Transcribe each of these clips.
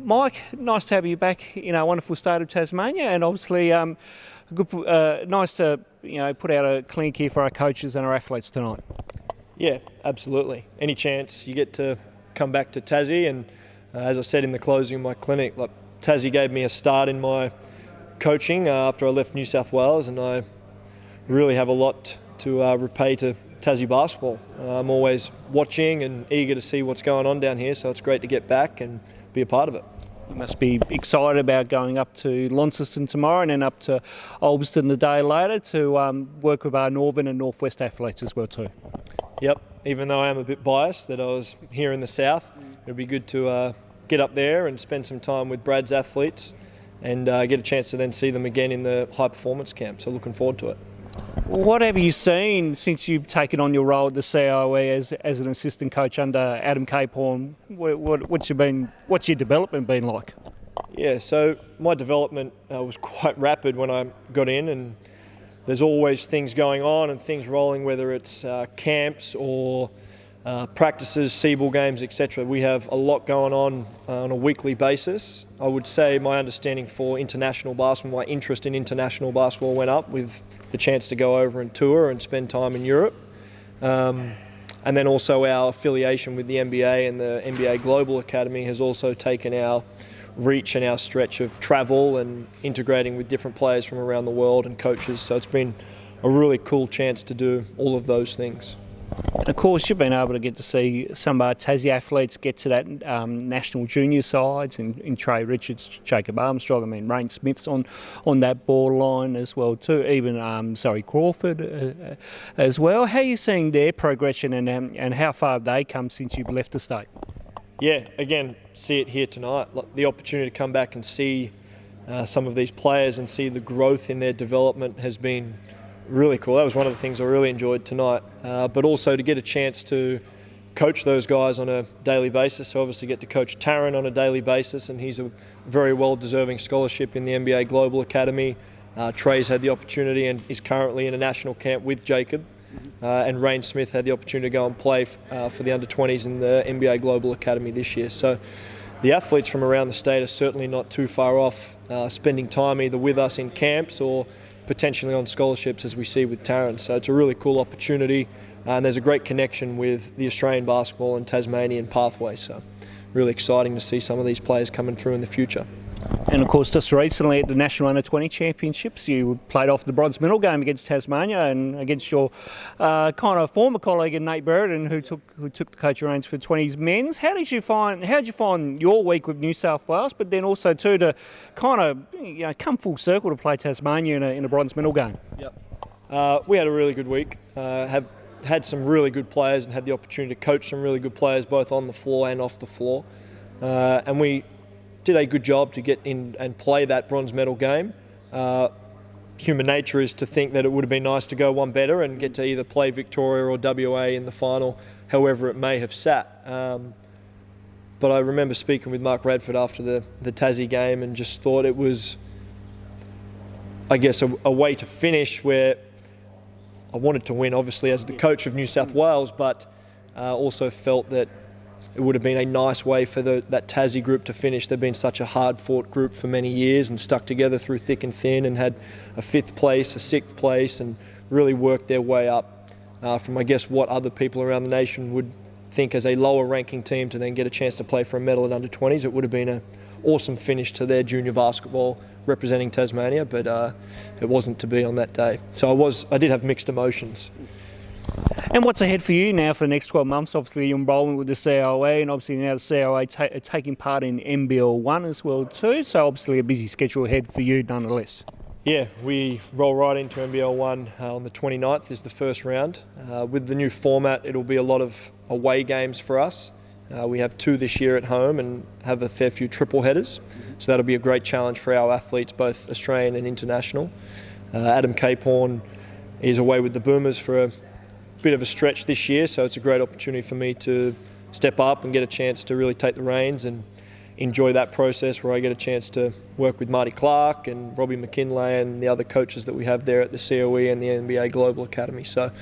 Mike, nice to have you back in our wonderful state of Tasmania, and obviously nice to put out a clinic here for our coaches and our athletes tonight. Yeah, absolutely. Any chance you get to come back to Tassie, and as I said in the closing of my clinic, Tassie gave me a start in my coaching after I left New South Wales, and I really have a lot to repay to Tassie basketball. I'm always watching and eager to see what's going on down here, so it's great to get back and be a part of it. You must be excited about going up to Launceston tomorrow and then up to Ulverston the day later to work with our northern and northwest athletes as well too. Yep, even though I am a bit biased that I was here in the south, it'll be good to get up there and spend some time with Brad's athletes and get a chance to then see them again in the high performance camp, so looking forward to it. What have you seen since you've taken on your role at the COE as an assistant coach under Adam Capehorn? What's your development been like? Yeah, so my development was quite rapid when I got in, and there's always things going on and things rolling, whether it's camps or practices, C-ball games, etc. We have a lot going on a weekly basis. I would say my understanding for international basketball, my interest in international basketball went up with the chance to go over and tour and spend time in Europe. And then also our affiliation with the NBA and the NBA Global Academy has also taken our reach and our stretch of travel and integrating with different players from around the world and coaches. So it's been a really cool chance to do all of those things. And of course, you've been able to get to see some Tassie athletes get to that national junior sides in Trey Richards, Jacob Armstrong. I mean, Rain Smith's on that borderline as well too. Even Zoe Crawford as well. How are you seeing their progression and how far have they come since you've left the state? Yeah, again, see it here tonight. The opportunity to come back and see some of these players and see the growth in their development has been really cool. That was one of the things I really enjoyed tonight. But also to get a chance to coach those guys on a daily basis. So obviously get to coach Taryn on a daily basis, and he's a very well-deserving scholarship in the NBA Global Academy. Trey's had the opportunity and is currently in a national camp with Jacob. And Rain Smith had the opportunity to go and play for the under-20s in the NBA Global Academy this year. So the athletes from around the state are certainly not too far off spending time either with us in camps or potentially on scholarships as we see with Taryn. So it's a really cool opportunity, and there's a great connection with the Australian basketball and Tasmanian pathway. So really exciting to see some of these players coming through in the future. And of course, just recently at the National Under-20 Championships, you played off the bronze medal game against Tasmania and against your kind of former colleague Nate Burden, who took the coaching reins for 20s men's. How did you find your week with New South Wales, but then also too to kind of come full circle to play Tasmania in a bronze medal game? Yep. We had a really good week. Have had some really good players and had the opportunity to coach some really good players both on the floor and off the floor, and we did a good job to get in and play that bronze medal game. Human nature is to think that it would have been nice to go one better and get to either play Victoria or WA in the final, however it may have sat. But I remember speaking with Mark Radford after the Tassie game and just thought it was, I guess, a way to finish where I wanted to win, obviously, as the coach of New South Wales, but also felt that it would have been a nice way for that Tassie group to finish. They've been such a hard-fought group for many years and stuck together through thick and thin and had a 5th place, a 6th place, and really worked their way up from, I guess, what other people around the nation would think as a lower-ranking team to then get a chance to play for a medal at under-20s. It would have been an awesome finish to their junior basketball representing Tasmania, but it wasn't to be on that day. So I did have mixed emotions. And what's ahead for you now for the next 12 months? Obviously, your involvement with the COE, and obviously now the COE taking part in NBL1 as well too. So obviously a busy schedule ahead for you nonetheless. Yeah, we roll right into NBL1 on the 29th is the first round. With the new format, it'll be a lot of away games for us. We have 2 this year at home and have a fair few triple headers. So that'll be a great challenge for our athletes, both Australian and international. Adam Capehorn is away with the Boomers for a bit of a stretch this year, so it's a great opportunity for me to step up and get a chance to really take the reins and enjoy that process where I get a chance to work with Marty Clark and Robbie McKinlay and the other coaches that we have there at the COE and the NBA Global Academy. So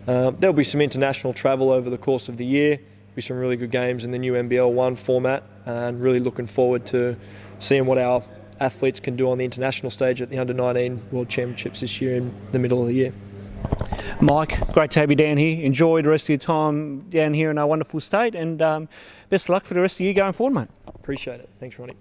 there'll be some international travel over the course of the year, be some really good games in the new NBL1 format. and really looking forward to seeing what our athletes can do on the international stage at the Under-19 World Championships this year in the middle of the year. Mike, great to have you down here. Enjoy the rest of your time down here in our wonderful state, and best of luck for the rest of you going forward, mate. Appreciate it. Thanks, Ronnie.